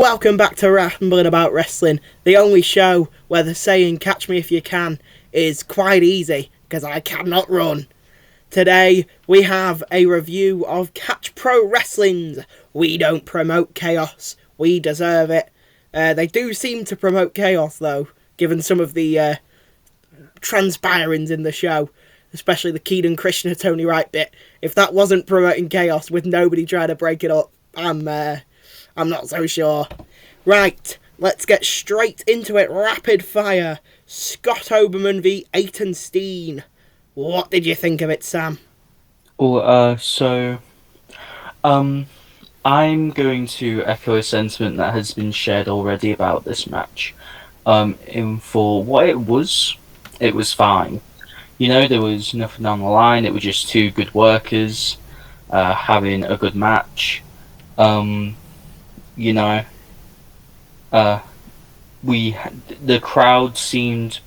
Welcome back to Rambling About Wrestling, the only show where the saying "catch me if you can" is quite easy, because I cannot run. Today, we have a review of Catch Pro Wrestling's We Don't Promote Chaos, We Deserve It. They do seem to promote chaos, though, given some of the transpirings in the show, especially the Keaton Krishna Tony Wright bit. If that wasn't promoting chaos with nobody trying to break it up, I'm not so sure. Right, let's get straight into it. Rapid fire. Scott Oberman v. Aiton Steen. What did you think of it, Sam? I'm going to echo a sentiment that has been shared already about this match. For what it was fine. You know, there was nothing on the line. It was just two good workers having a good match. The crowd seemed,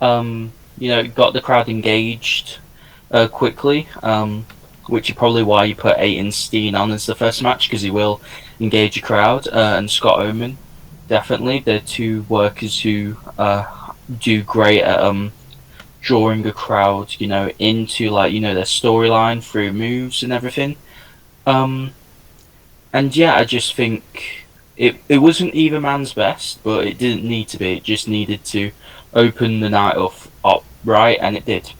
got the crowd engaged quickly, which is probably why you put Aiton Steen on as the first match, because he will engage a crowd, and Scott Oman, definitely. They're two workers who do great at drawing a crowd, into, their storyline through moves and everything. And yeah, I just think it wasn't either man's best, but it didn't need to be. It just needed to open the night up right, and it did.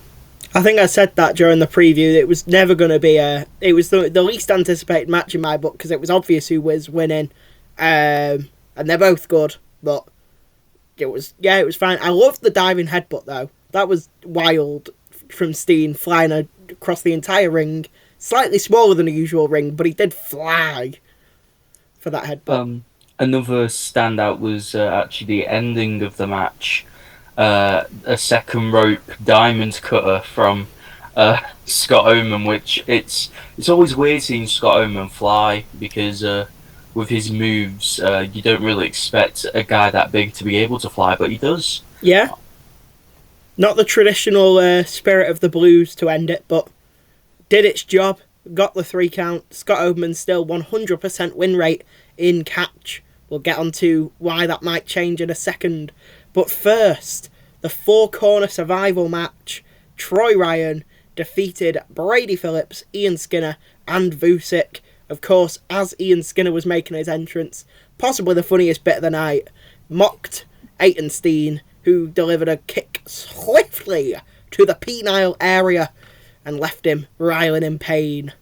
I think I said that during the preview. It was never going to be it was the least anticipated match in my book, because it was obvious who was winning. And they're both good, but it was fine. I loved the diving headbutt, though. That was wild from Steen, flying across the entire ring. Slightly smaller than a usual ring, but he did fly for that headbutt. Another standout was actually the ending of the match. A second rope diamond cutter from Scott Oman, which it's always weird seeing Scott Oman fly, because with his moves, you don't really expect a guy that big to be able to fly, but he does. Yeah. Not the traditional Spirit of the Blues to end it, but did its job, got the 3 count. Scott Oberman's still 100% win rate in Catch. We'll get on to why that might change in a second. But first, the 4-corner survival match. Troy Ryan defeated Brady Phillips, Ian Skinner, and Vusic. Of course, as Ian Skinner was making his entrance, possibly the funniest bit of the night, mocked Aiton Steen, who delivered a kick swiftly to the penile area and left him writhing in pain.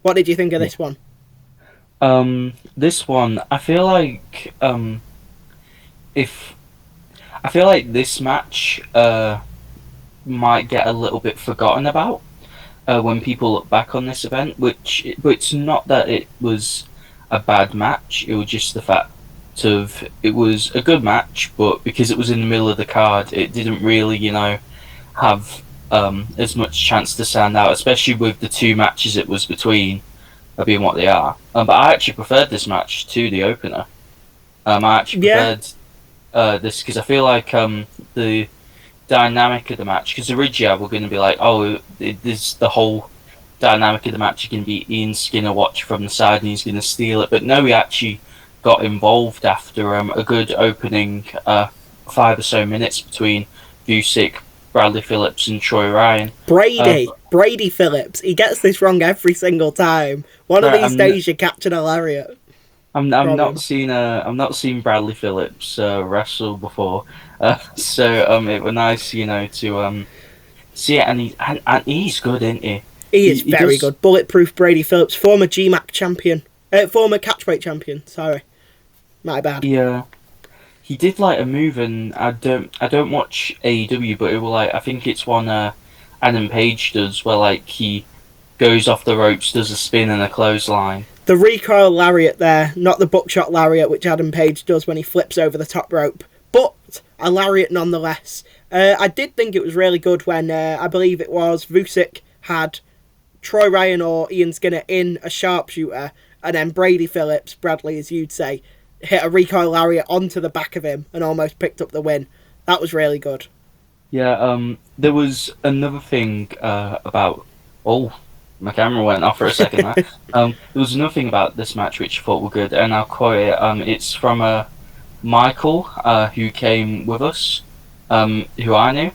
What did you think of this one? This one, I feel like this match might get a little bit forgotten about when people look back on this event. But it's not that it was a bad match. It was just the fact of it was a good match, but because it was in the middle of the card, it didn't really, have as much chance to stand out, especially with the two matches it was between being what they are. But I actually preferred this match to the opener. I actually preferred this, because I feel like the dynamic of the match, because originally we're going to be like, this the whole dynamic of the match is going to be Ian Skinner watch from the side and he's going to steal it. But no, he actually got involved after a good opening 5 or so minutes between Vusic, Bradley Phillips, and Troy Ryan. Brady Phillips. He gets this wrong every single time. One of these days you're catching a lariat. I'm not seen Bradley Phillips wrestle before, so it was nice, to see it, and he's good, isn't he? He is very good. Bulletproof Brady Phillips, former GMAC champion, former catchweight champion. Sorry, my bad. Yeah. He did a move, and I don't watch AEW, but it was I think it's one Adam Page does, where he goes off the ropes, does a spin and a clothesline. The recoil lariat there, not the buckshot lariat which Adam Page does when he flips over the top rope, but a lariat nonetheless. I did think it was really good when I believe it was Vusic had Troy Ryan or Ian Skinner in a sharpshooter, and then Brady Phillips, Bradley as you'd say, hit a recoil lariat onto the back of him and almost picked up the win. That was really good. Yeah, there was another thing about my camera went off for a second there. There was nothing about this match which I thought were good, and I'll quote it. It's from Michael, who came with us, who I knew,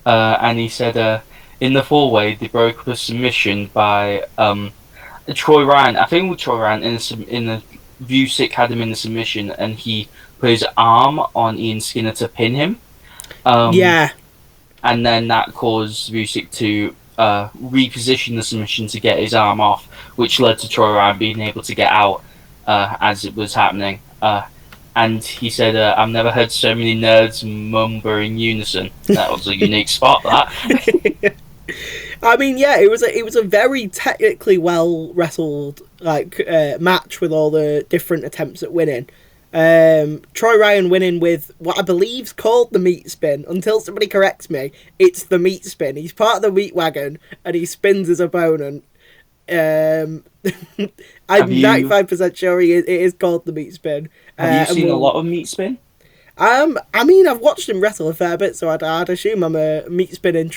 and he said, in the four-way, they broke up a submission by Troy Ryan. I think it was Troy Ryan in the Vusic had him in the submission, and he put his arm on Ian Skinner to pin him. Yeah. And then that caused Vusic to reposition the submission to get his arm off, which led to Troy Ryan being able to get out as it was happening. And he said, I've never heard so many nerds mumble in unison. That was a unique spot, that. I mean, yeah, it was a very technically well wrestled match with all the different attempts at winning. Troy Ryan winning with what I believe's called the meat spin. Until somebody corrects me, it's the meat spin. He's part of the meat wagon and he spins his opponent. I'm 95% sure it is called the meat spin. Have you seen a lot of meat spin? I mean, I've watched him wrestle a fair bit, so I'd assume I'm a meat spinning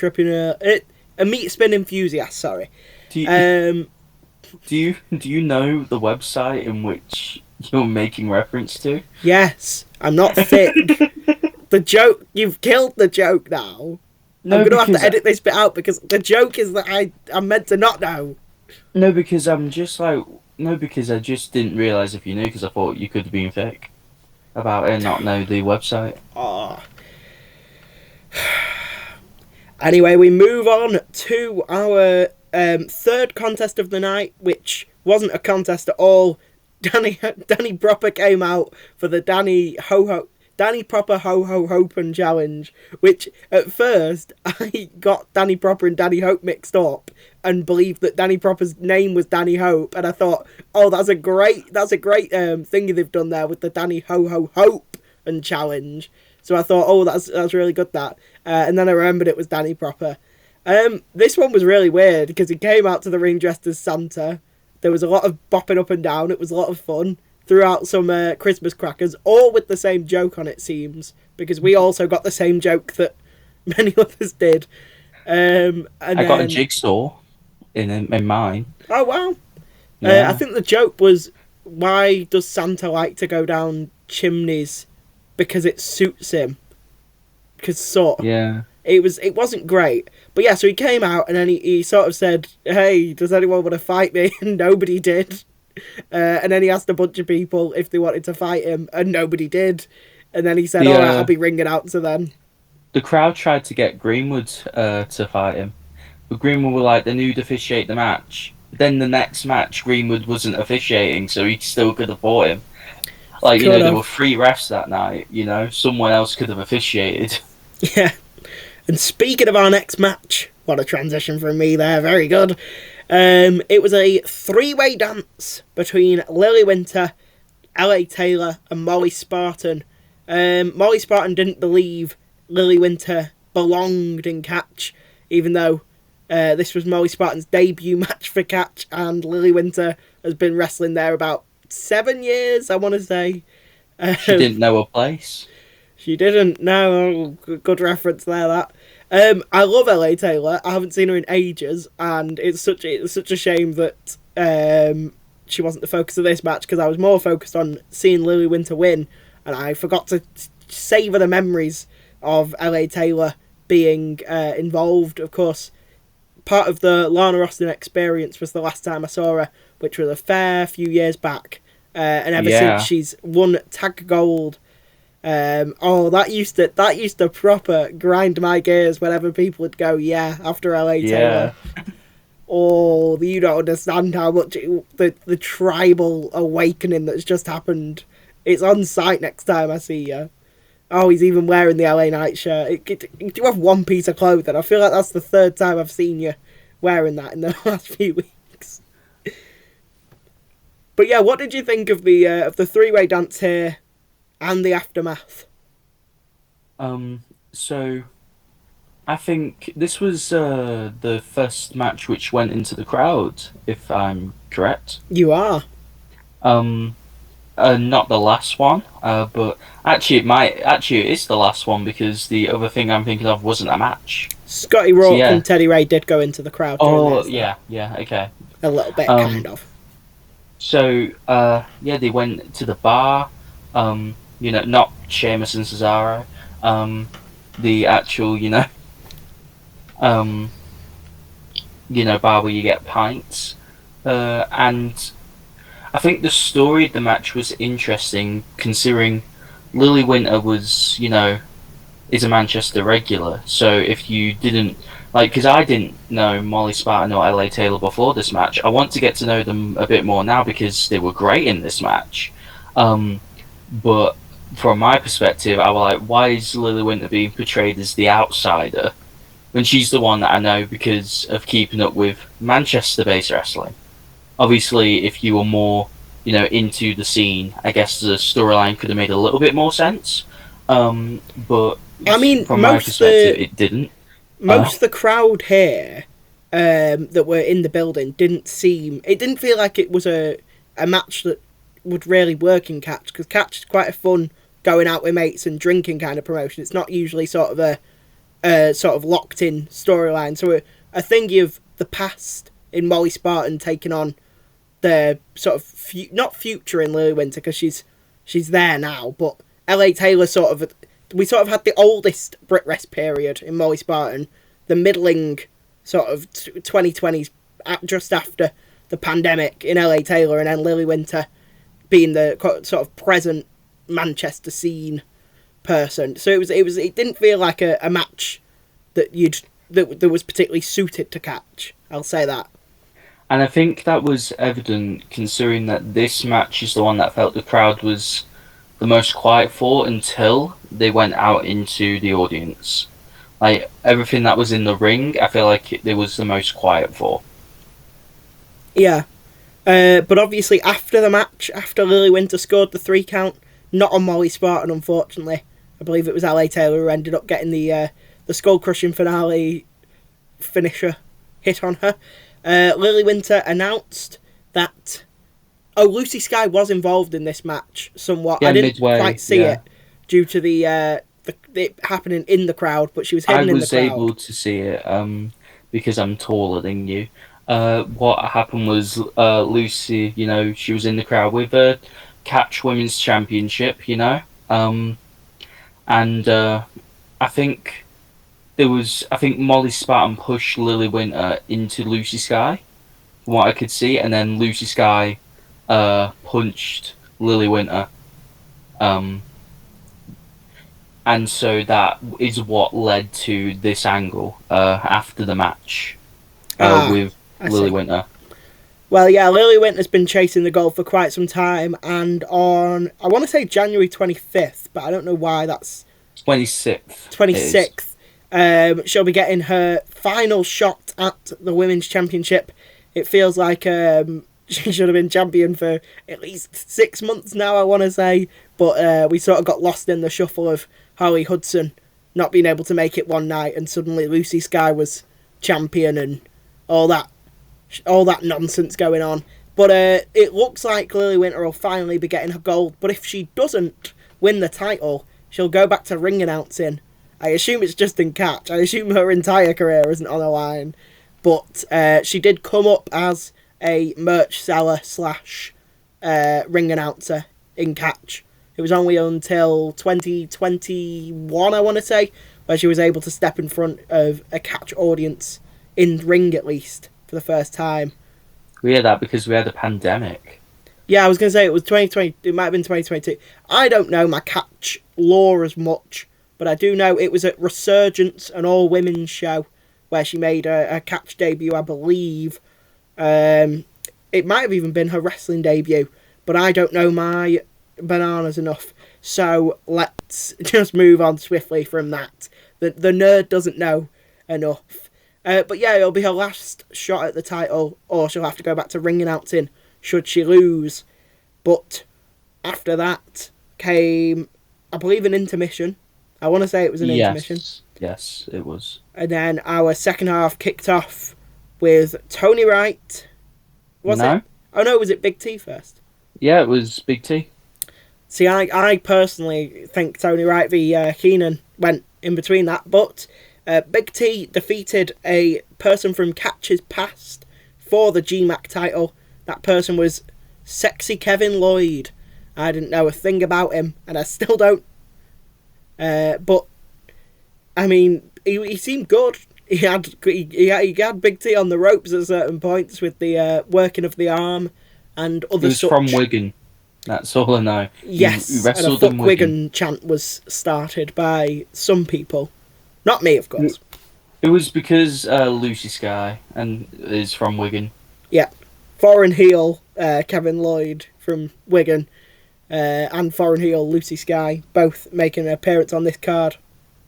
a meat spin enthusiast. Sorry. Do you know the website in which you're making reference to? Yes, I'm not thick. The joke, you've killed the joke now. No, I'm gonna have to edit this bit out because the joke is that I'm meant to not know. No, because because I just didn't realise if you knew, because I thought you could have been thick about it and not know the website. Oh. Anyway, we move on to our third contest of the night, which wasn't a contest at all. Danny Proper came out for the Danny Proper Ho Ho Hopen challenge, which at first I got Danny Proper and Danny Hope mixed up and believed that Danny Proper's name was Danny Hope, and I thought, oh, that's a great thing they've done there with the Danny Ho Ho Hope and challenge. So I thought, oh, that's really good, that. And then I remembered it was Danny Proper. This one was really weird because he came out to the ring dressed as Santa. There was a lot of bopping up and down. It was a lot of fun. Threw out some Christmas crackers, all with the same joke on, it seems, because we also got the same joke that many others did. I got a jigsaw in mine. Oh, wow. Yeah. I think the joke was, why does Santa like to go down chimneys? Because it suits him. Because Yeah. It wasn't great. But yeah, so he came out and then he sort of said, hey, does anyone want to fight me? And nobody did. And then he asked a bunch of people if they wanted to fight him, and nobody did. And then he said, all right, I'll be ringing out to them. The crowd tried to get Greenwood to fight him. But Greenwood were like, then who'd officiate the match? Then the next match, Greenwood wasn't officiating, so he still could have fought him. Like, there were 3 refs that night, someone else could have officiated. Yeah. And speaking of our next match, what a transition from me there, very good. It was a 3-way dance between Lily Winter, LA Taylor, and Molly Spartan. Molly Spartan didn't believe Lily Winter belonged in Catch, even though this was Molly Spartan's debut match for Catch, and Lily Winter has been wrestling there about 7 years, I want to say. She didn't know her place. She didn't. No, good reference there, that. I love LA Taylor. I haven't seen her in ages, and it's such a shame that she wasn't the focus of this match, because I was more focused on seeing Lily Winter win, and I forgot to savour the memories of LA Taylor being involved. Of course, part of the Lana Austin experience was the last time I saw her, which was a fair few years back, and ever since she's won Tag Gold. That used to proper grind my gears whenever people would go, after LA Taylor. Oh, you don't understand how much the tribal awakening that's just happened. It's on site next time I see you. Oh, he's even wearing the LA Knight shirt. You have one piece of clothing. I feel like that's the 3rd time I've seen you wearing that in the last few weeks. But yeah, what did you think of the 3-way dance here? And the aftermath. So I think this was the first match which went into the crowd, if I'm correct. You are. Not the last one, but actually it is the last one, because the other thing I'm thinking of wasn't a match. Scotty So Rourke yeah. and Teddy Ray did go into the crowd during Oh this. yeah, okay. A little bit, kind of. So yeah, they went to the bar. Not Sheamus and Cesaro. The actual, um, bar where you get pints. And I think the story of the match was interesting, considering Lily Winter was, is a Manchester regular. So if you didn't because I didn't know Molly Spartan or LA Taylor before this match, I want to get to know them a bit more now because they were great in this match. But from my perspective, I was like, why is Lily Winter being portrayed as the outsider when she's the one that I know because of keeping up with Manchester-based wrestling? Obviously, if you were more, into the scene, I guess the storyline could have made a little bit more sense. But I mean, from my perspective, it didn't. Most of the crowd here that were in the building didn't feel like it was a match that would really work in Catch, because Catch is quite a fun going out with mates and drinking kind of promotion. It's not usually sort of a sort of locked in storyline. So a thing of the past in Molly Spartan taking on the sort of not future in Lily Winter, because she's there now, but LA Taylor we sort of had the oldest Brit Rest period in Molly Spartan, the middling sort of 2020s, just after the pandemic in LA Taylor, and then Lily Winter being the sort of present Manchester scene person. So it didn't feel like a match that that was particularly suited to Catch. I'll say that. And I think that was evident considering that this match is the one that felt the crowd was the most quiet for until they went out into the audience. Like, everything that was in the ring, I feel like it was the most quiet for. Yeah. But obviously after the match, after Lily Winter scored the 3 count, not on Molly Spartan, unfortunately. I believe it was LA Taylor who ended up getting the skull-crushing finale finisher hit on her. Lily Winter announced that Lucy Sky was involved in this match somewhat. Yeah, I didn't midway, quite see it due to it happening in the crowd, but she was hidden in the crowd. I was able to see it because I'm taller than you. What happened was Lucy, she was in the crowd with a Catch Women's Championship, and I think Molly Spartan pushed Lily Winter into Lucy Sky, from what I could see, and then Lucy Sky punched Lily Winter. And so that is what led to this angle after the match with Lily Winter. Well, yeah, Lily Winter's been chasing the goal for quite some time, and on, I want to say January 25th, but I don't know why that's... 26th. 26th. She'll be getting her final shot at the Women's Championship. It feels like she should have been champion for at least 6 months now, I want to say, but we sort of got lost in the shuffle of Holly Hudson not being able to make it one night, and suddenly Lucy Sky was champion and all that nonsense going on. But it looks like Lily Winter will finally be getting her gold, but if she doesn't win the title, she'll go back to ring announcing. I assume it's just in Catch. I assume her entire career isn't on the line. But she did come up as a merch seller / ring announcer in Catch. It was only until 2021, I want to say, where she was able to step in front of a Catch audience, in ring at least, for the first time. We had that because we had a pandemic. Yeah, I was going to say it was 2020. It might have been 2022. I don't know my Catch lore as much, but I do know it was at Resurgence, an all-women's show, where she made a Catch debut, I believe. It might have even been her wrestling debut, but I don't know my bananas enough. So let's just move on swiftly from that. The nerd doesn't know enough. But yeah, it'll be her last shot at the title, or she'll have to go back to ring announcing should she lose. But after that came, I believe, an intermission. I want to say it was an intermission. Yes, it was. And then our second half kicked off with Tony Wright. Was it? Oh no, was it Big T first? Yeah, it was Big T. See, I personally think Tony Wright v Keenan went in between that, but Big T defeated a person from Catch's past for the GMAC title. That person was Sexy Kevin Lloyd. I didn't know a thing about him, and I still don't. But I mean, he seemed good. He had Big T on the ropes at certain points with the working of the arm and other. He was from Wigan. That's all I know. Yes, he wrestled and a in fuck Wigan chant was started by some people, not me, of course. It was because Lucy Sky and is from Wigan. Yeah, foreign heel Kevin Lloyd from Wigan, and foreign heel Lucy Sky both making an appearance on this card.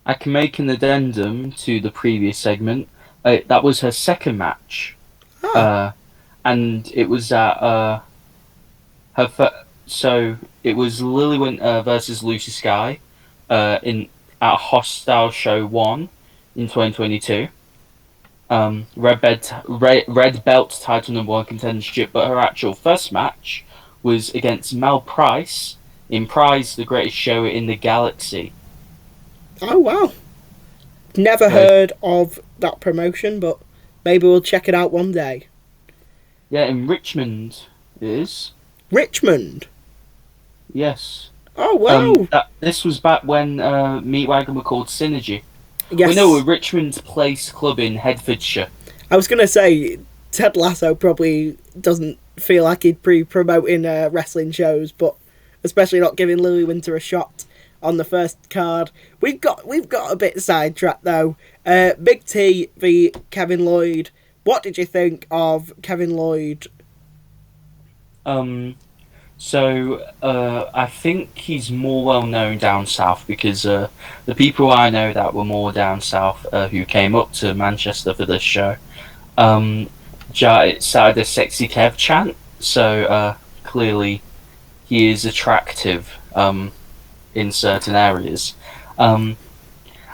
I can make an addendum to the previous segment. That was her second match, and it was at so it was Lily Winter versus Lucy Sky, at Hostile Show 1 in 2022. Red belt title #1 contendership, but her actual first match was against Mel Price in Prize, the Greatest Show in the Galaxy. Oh wow! Never heard of that promotion, but maybe we'll check it out one day. Yeah, in Richmond it is. Richmond? Yes. Oh wow! This was back when Meatwagon were called Synergy. Yes. We know a Richmond Place club in Hertfordshire. I was going to say, Ted Lasso probably doesn't feel like he'd be promoting wrestling shows, but especially not giving Lily Winter a shot on the first card. We've got a bit sidetracked though. Big T v Kevin Lloyd. What did you think of Kevin Lloyd? So I think he's more well known down south because the people I know that were more down south who came up to Manchester for this show, it started a Sexy Kev chant. So clearly he is attractive in certain areas. And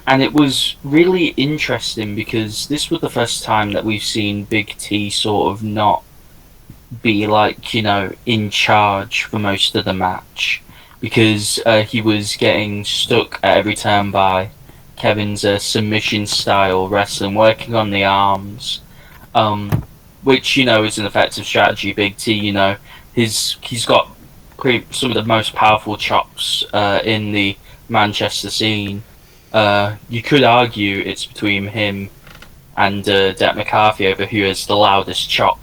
it was really interesting because this was the first time that we've seen Big T sort of not be like, in charge for most of the match, because he was getting stuck at every turn by Kevin's submission style wrestling, working on the arms, which is an effective strategy. Big T, he's got some of the most powerful chops in the Manchester scene. You could argue it's between him and Deck McCarthy over who has the loudest chop.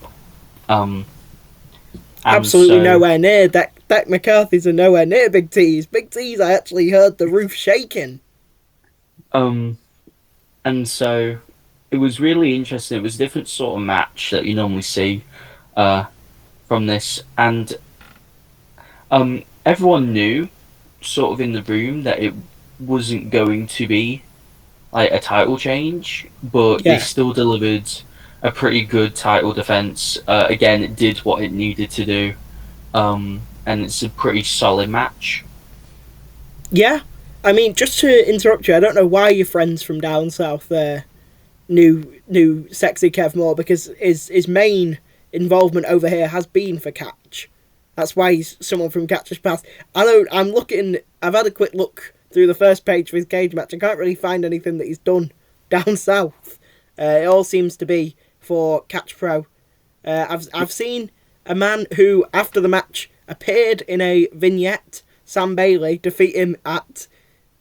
Absolutely nowhere near. Deck McCarthy's are nowhere near Big T's. Big T's, I actually heard the roof shaking. And so it was really interesting. It was a different sort of match that you normally see from this. And everyone knew, sort of in the room, that it wasn't going to be like a title change, but they still delivered a pretty good title defense. Again, it did what it needed to do, and it's a pretty solid match. Yeah, I mean, just to interrupt you, I don't know why your friends from down south there knew Sexy Kev more, because his main involvement over here has been for Catch. That's why he's someone from Catch's past. I've had a quick look through the first page for his cage match. I can't really find anything that he's done down south. It all seems to be for Catch Pro. I've seen a man who, after the match, appeared in a vignette, Sam Bailey, defeat him at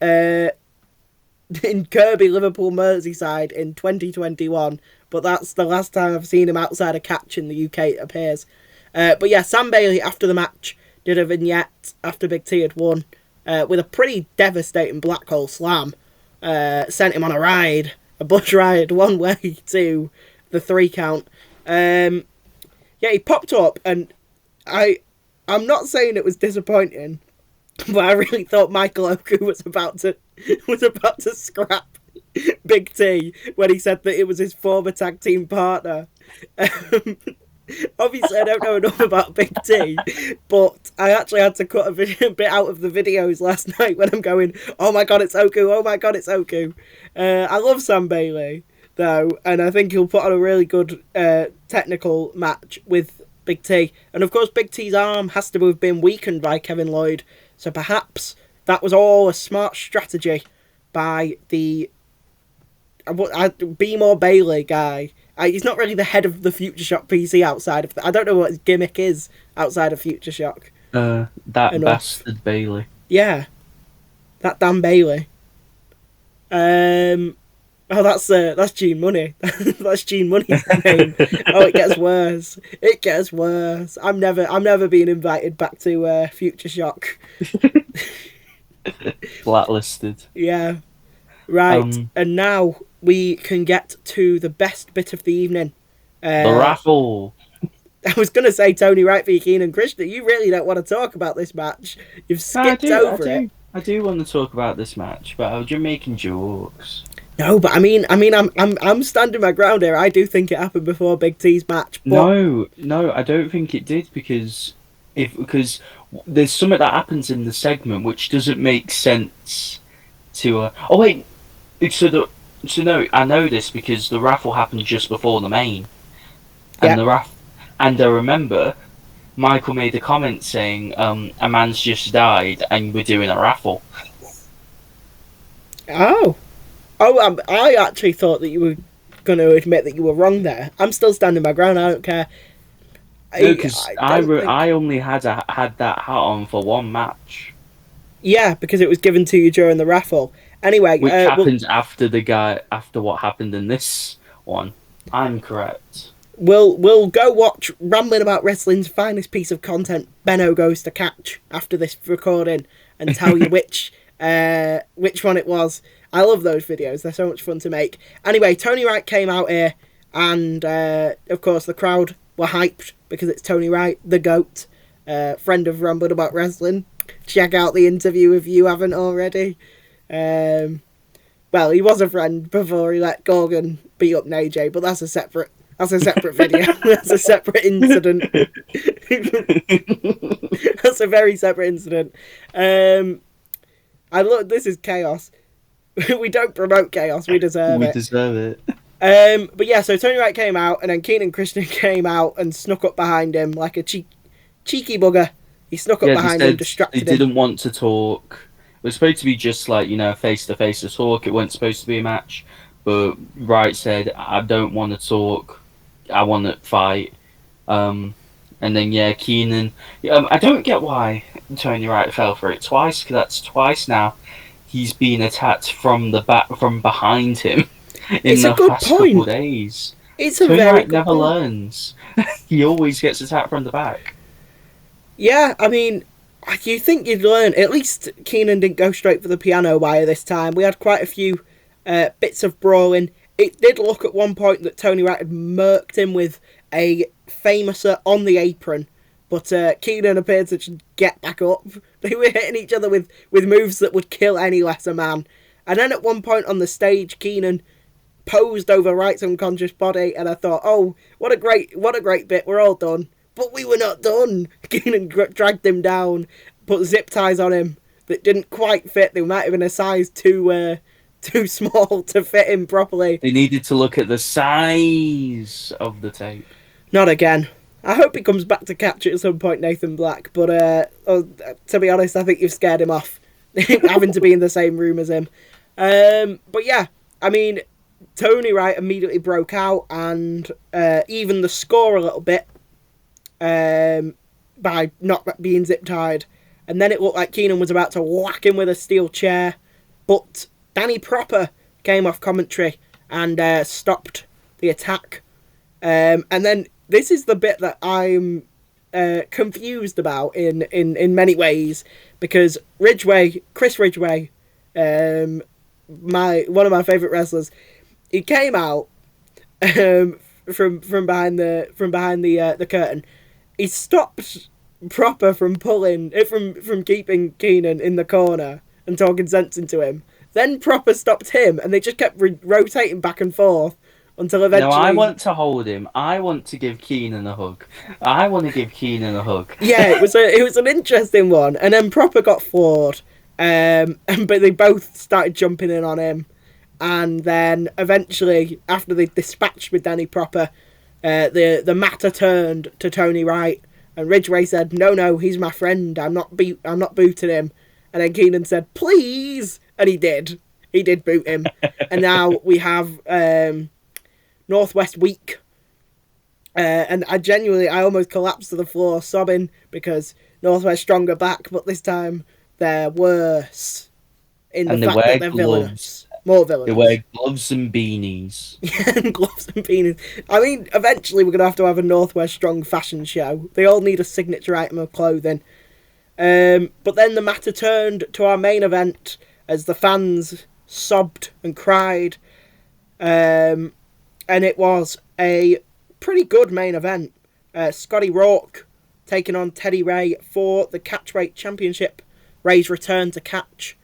in Kirby, Liverpool, Merseyside in 2021. But that's the last time I've seen him outside of Catch in the UK, it appears. But yeah, Sam Bailey, after the match, did a vignette after Big T had won with a pretty devastating black hole slam. Sent him on a bush ride, one way to the 3 count. Yeah, he popped up, and I'm not saying it was disappointing, but I really thought Michael Oku was about to scrap Big T when he said that it was his former tag team partner. Obviously, I don't know enough about Big T, but I actually had to cut a bit out of the videos last night when I'm going, oh my god, it's Oku, oh my god, it's Oku. I love Sam Bailey, though, and I think he'll put on a really good technical match with Big T. And of course, Big T's arm has to have been weakened by Kevin Lloyd, so perhaps that was all a smart strategy by the Be More Bailey guy. He's not really the head of the Future Shock PC outside of... I don't know what his gimmick is outside of Future Shock. That bastard Bailey. Yeah. That damn Bailey. Oh, that's Gene Money. That's Gene Money's name. Oh, it gets worse. It gets worse. I'm never being invited back to Future Shock. Blacklisted. Yeah. Right. And now we can get to the best bit of the evening. The raffle. I was going to say Tony Wright v Keenan Krishna. You really don't want to talk about this match. You've skipped over it. I do want to talk about this match, but I was just making jokes. No, but I mean, I'm standing my ground here. I do think it happened before Big T's match. But... No, I don't think it did because there's something that happens in the segment which doesn't make sense to. Oh wait, no, I know this because the raffle happened just before the main, and and I remember Michael made a comment saying, "A man's just died, and we're doing a raffle." Oh, I actually thought that you were going to admit that you were wrong there. I'm still standing my ground. I don't care. No, because I only had that hat on for one match. Yeah, because it was given to you during the raffle. Anyway, which happened after what happened in this one. I'm correct. We'll go watch Rambling About Wrestling's finest piece of content, Benno Goes to Catch, after this recording, and tell you which one it was. I love those videos. They're so much fun to make. Anyway, Tony Wright came out here, and of course the crowd were hyped because it's Tony Wright, the GOAT, friend of Rambling About Wrestling. Check out the interview if you haven't already. Well, he was a friend before he let Gorgon beat up AJ, but that's a separate video. That's a separate incident. That's a very separate incident. This is chaos. We don't promote chaos. We deserve it. We deserve it. But yeah, so Tony Wright came out, and then Keenan Krishna came out and snuck up behind him like a cheeky bugger. He snuck up behind him, distracted him. He didn't want to talk. It was supposed to be just like, face-to-face to talk. It wasn't supposed to be a match. But Wright said, I don't want to talk. I want to fight. And then, Keenan... I don't get why Tony Wright fell for it twice, because that's twice now. He's been attacked from behind him in the past couple of days. Tony Wright never learns. He always gets attacked from the back. Yeah, I mean, you think you'd learn. At least Keenan didn't go straight for the piano wire this time. We had quite a few bits of brawling. It did look at one point that Tony Wright had murked him with a famouser on the apron, but Keenan appeared to just get back up. They were hitting each other with moves that would kill any lesser man. And then at one point on the stage, Keenan posed over Wright's unconscious body, and I thought, oh, what a great bit, we're all done. But we were not done. Keenan dragged him down, put zip ties on him that didn't quite fit. They might have been a size too small to fit him properly. They needed to look at the size of the tape. Not again. I hope he comes back to catch it at some point, Nathan Black. But to be honest, I think you've scared him off, having to be in the same room as him. But yeah, I mean, Tony Wright immediately broke out and even the score a little bit by not being zip-tied. And then it looked like Keenan was about to whack him with a steel chair. But Danny Proper came off commentary and stopped the attack. And then this is the bit that I'm confused about in many ways, because Chris Ridgway, one of my favourite wrestlers, he came out from behind the curtain. He stopped Proper from keeping Keenan in the corner and talking sense into him. Then Proper stopped him, and they just kept rotating back and forth until eventually... No, I want to hold him. I want to give Keenan a hug. Yeah, it was an interesting one. And then Proper got floored. But they both started jumping in on him. And then eventually, after they dispatched with Danny Proper, the matter turned to Tony Wright. And Ridgway said, no, he's my friend. I'm not booting him. And then Keenan said, please. And he did. He did boot him. And now we have Northwest weak. And I almost collapsed to the floor sobbing because Northwest stronger back, but this time they're worse in the fact that they're villainous. More villainous. They wear gloves and beanies. Gloves and beanies. I mean, eventually we're going to have a Northwest Strong fashion show. They all need a signature item of clothing. But then the matter turned to our main event as the fans sobbed and cried. And it was a pretty good main event. Scotty Rourke taking on Teddy Ray for the Catchweight Championship. Ray's return to catch.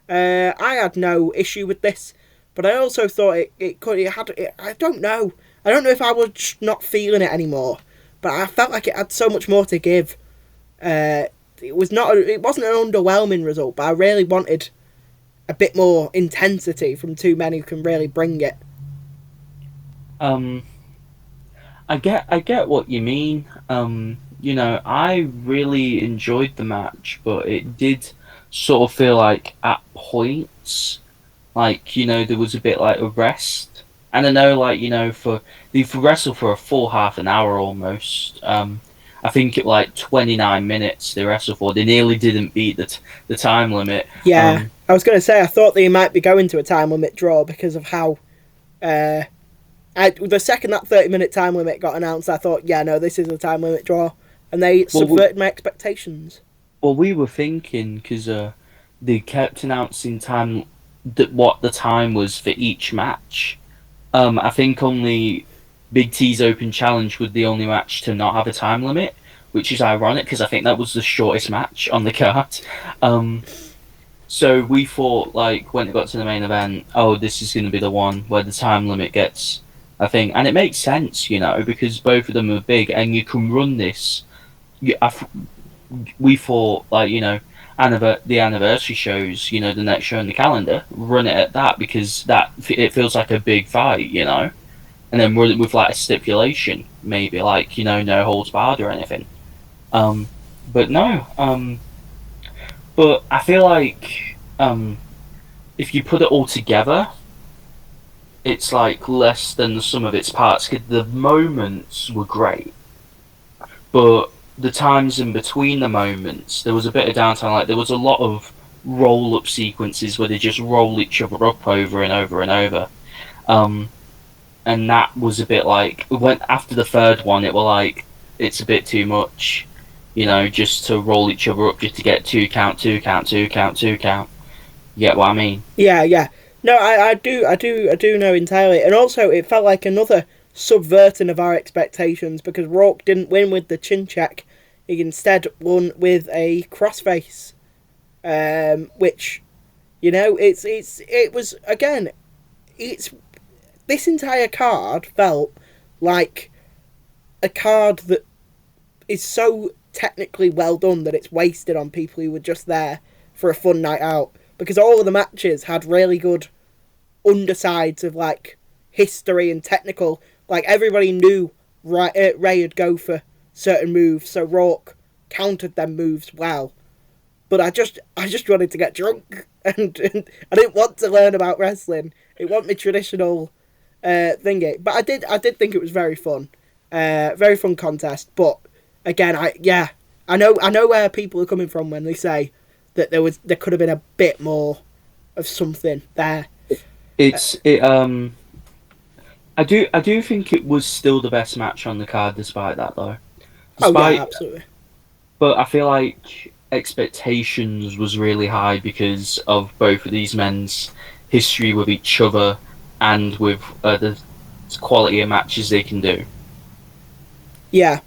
I had no issue with this, but I also thought I don't know. I don't know if I was just not feeling it anymore, but I felt like it had so much more to give. It wasn't an underwhelming result, but I really wanted a bit more intensity from two men who can really bring it. I get what you mean. I really enjoyed the match, but it did sort of feel like at points, there was a bit like a rest. And I know, for they've wrestled for a full half an hour almost. I think at 29 minutes they wrestled for. They nearly didn't beat the time limit. Yeah, I was going to say I thought they might be going to a time limit draw because of how. The second that 30-minute time limit got announced, I thought, yeah, no, this is a time limit draw, and they subverted my expectations. Well, we were thinking because they kept announcing what the time was for each match. I think only Big T's Open Challenge was the only match to not have a time limit, which is ironic because I think that was the shortest match on the card. So we thought, when it got to the main event, oh, this is going to be the one where the time limit gets a thing. And it makes sense, because both of them are big and you can run this. We thought, the anniversary shows, the next show in the calendar, run it at that because it feels like a big fight, and then run it with a stipulation, maybe no holds barred or anything. But no. But I feel like if you put it all together, it's less than the sum of its parts. 'Cause the moments were great, but the times in between the moments, there was a bit of downtime. There was a lot of roll-up sequences where they just roll each other up over and over and over. And that was a bit after the third one, it was it's a bit too much, just to roll each other up just to get 2 count, 2 count, 2 count, 2 count. You get what I mean? Yeah. No, I do know entirely. And also, it felt like another subverting of our expectations because Rourke didn't win with the chin check. He instead won with a crossface, which, this entire card felt like a card that is so technically well done that it's wasted on people who were just there for a fun night out, because all of the matches had really good undersides of history and technical. Everybody knew Ray would go for certain moves, so Rourke countered them moves well. But I just wanted to get drunk, and I didn't want to learn about wrestling. It wasn't my traditional thingy. But I did think it was very fun, very fun contest. But again, I know where people are coming from when they say that there could have been a bit more of something there. I do think it was still the best match on the card, despite that, though. Yeah, absolutely. But I feel like expectations was really high because of both of these men's history with each other and with the quality of matches they can do. Yeah.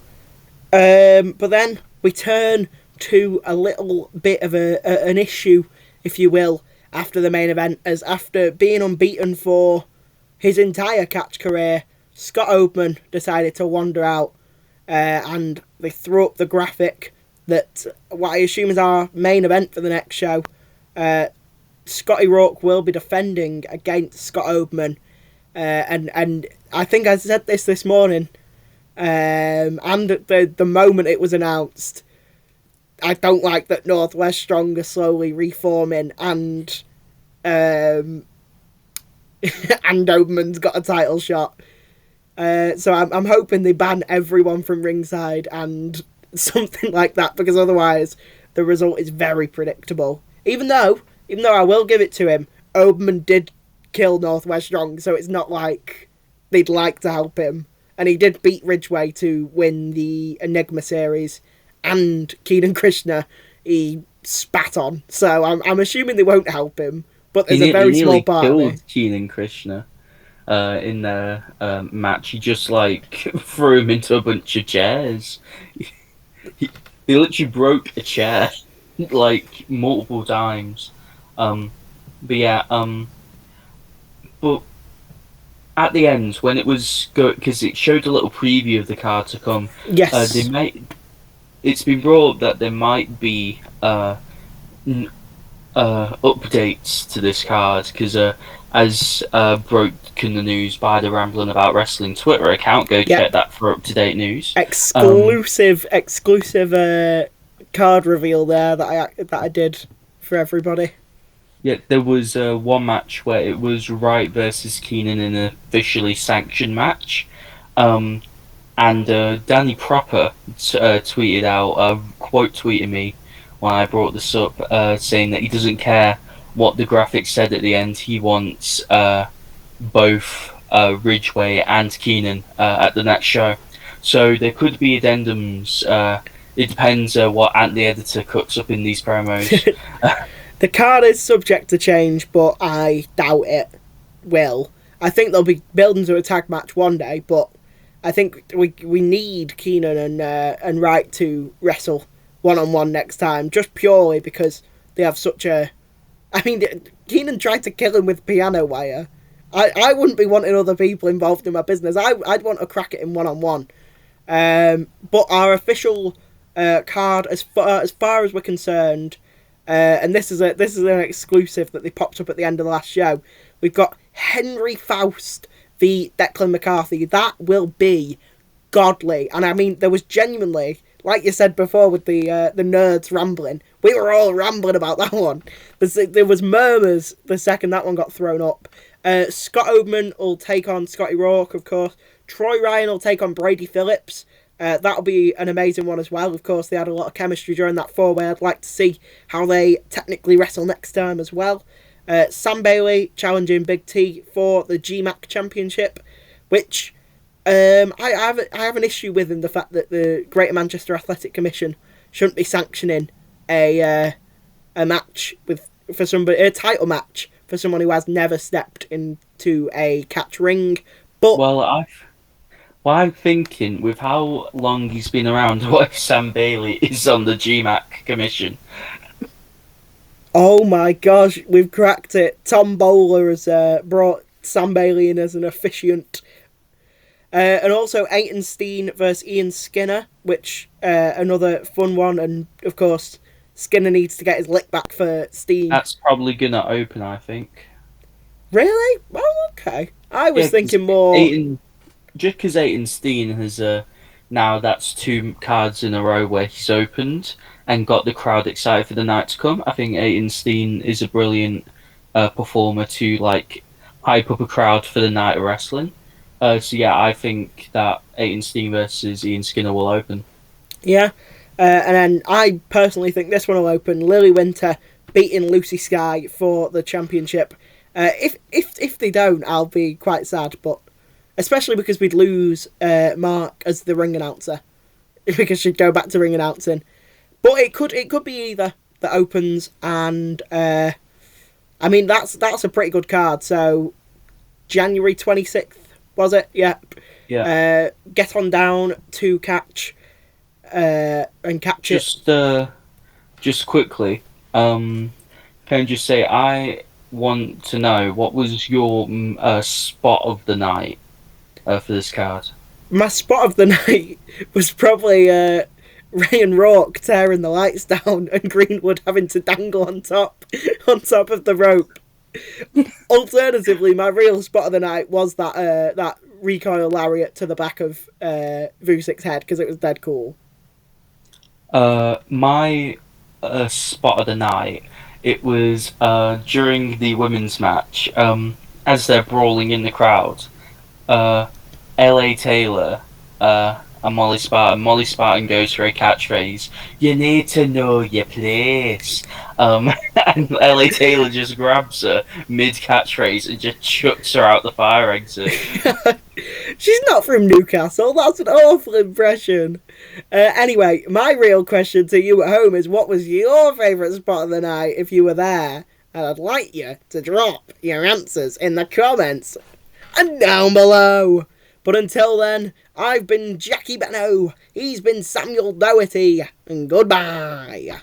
But then we turn to a little bit of an issue, if you will, after the main event, as after being unbeaten for his entire catch career, Scott Oldman decided to wander out, and they threw up the graphic that what I assume is our main event for the next show. Scotty Rourke will be defending against Scott Oldman, and I think I said this morning, and the moment it was announced, I don't like that Northwest Strong are slowly reforming, and and Oberman's got a title shot. So I'm hoping they ban everyone from ringside and something like that, because otherwise the result is very predictable. Even though I will give it to him, Oberman did kill Northwest Strong, so it's not like they'd like to help him. And he did beat Ridgeway to win the Enigma series, and Keenan Krishna he spat on. So I'm assuming they won't help him, but there's a very small part he of nearly me. killed Keenan Krishna in the match. He just like threw him into a bunch of chairs. He literally broke a chair like multiple times. But yeah, but at the end when it was good, because it showed a little preview of the card to come. Yes. It's been brought up that there might be updates to this card, because as broken the news by the Rambling About Wrestling Twitter account, go check that for up-to-date news. Exclusive card reveal there that I did for everybody. Yeah, there was one match where it was Wright versus Keenan in an officially sanctioned match, and Danny Proper tweeted out, quote tweeted me when I brought this up, saying that he doesn't care what the graphics said at the end. He wants both Ridgeway and Keenan at the next show. So there could be addendums. It depends what Ant the editor cuts up in these promos. The card is subject to change, but I doubt it will. I think they'll be building to a tag match one day, but I think we need Keenan and Wright to wrestle one-on-one next time, just purely because they have such a... I mean, Keenan tried to kill him with piano wire. I wouldn't be wanting other people involved in my business. I'd want a crack at him one-on-one. But our official card, as far as we're concerned, and this is an exclusive that they popped up at the end of the last show, we've got Henry Faust v Declan McCarthy. That will be godly. And I mean, there was genuinely, like you said before with the nerds rambling, we were all rambling about that one. There was murmurs the second that one got thrown up. Scott Oberman will take on Scotty Rourke, of course. Troy Ryan will take on Brady Phillips. That'll be an amazing one as well. Of course, they had a lot of chemistry during that four-way. I'd like to see how they technically wrestle next time as well. Sam Bailey challenging Big T for the GMAC Championship, which I have an issue with, in the fact that the Greater Manchester Athletic Commission shouldn't be sanctioning a match for somebody, a title match for someone who has never stepped into a catch ring. But I'm thinking, with how long he's been around, what if Sam Bailey is on the GMAC commission? Oh my gosh, we've cracked it. Tom Bowler has brought Sam Bailey in as an officiant. And also Aiton Steen versus Ian Skinner, which another fun one. And of course, Skinner needs to get his lick back for Steen. That's probably going to open, I think. Really? Oh, okay. I was thinking more... Just because Aiton Steen has... now that's 2 cards in a row where he's opened and got the crowd excited for the night to come. I think Aiton Steen is a brilliant performer to like hype up a crowd for the night of wrestling. So yeah, I think that Aiton Steen versus Ian Skinner will open. Yeah, and then I personally think this one will open. Lily Winter beating Lucy Sky for the championship. If they don't, I'll be quite sad, but especially because we'd lose Mark as the ring announcer, because she'd go back to ring announcing. But it could be either that opens, and I mean that's a pretty good card. So January 26th, was it? Yeah. Yeah. Get on down to catch and catch it. Just quickly, can I just say I want to know what was your spot of the night for this card? My spot of the night was probably Ray and Rourke tearing the lights down and Greenwood having to dangle on top of the rope. Alternatively, my real spot of the night was that recoil lariat to the back of Vusic's head, because it was dead cool. My spot of the night, it was during the women's match, as they're brawling in the crowd, L.A. Taylor, and Molly Spartan. Molly Spartan goes for a catchphrase. You need to know your place. And L.A. Taylor just grabs her mid catchphrase and just chucks her out the fire exit. She's not from Newcastle. That's an awful impression. Anyway, my real question to you at home is, what was your favourite spot of the night if you were there? And I'd like you to drop your answers in the comments and down below. But until then, I've been Jackie Benno, he's been Samuel Doherty, and goodbye.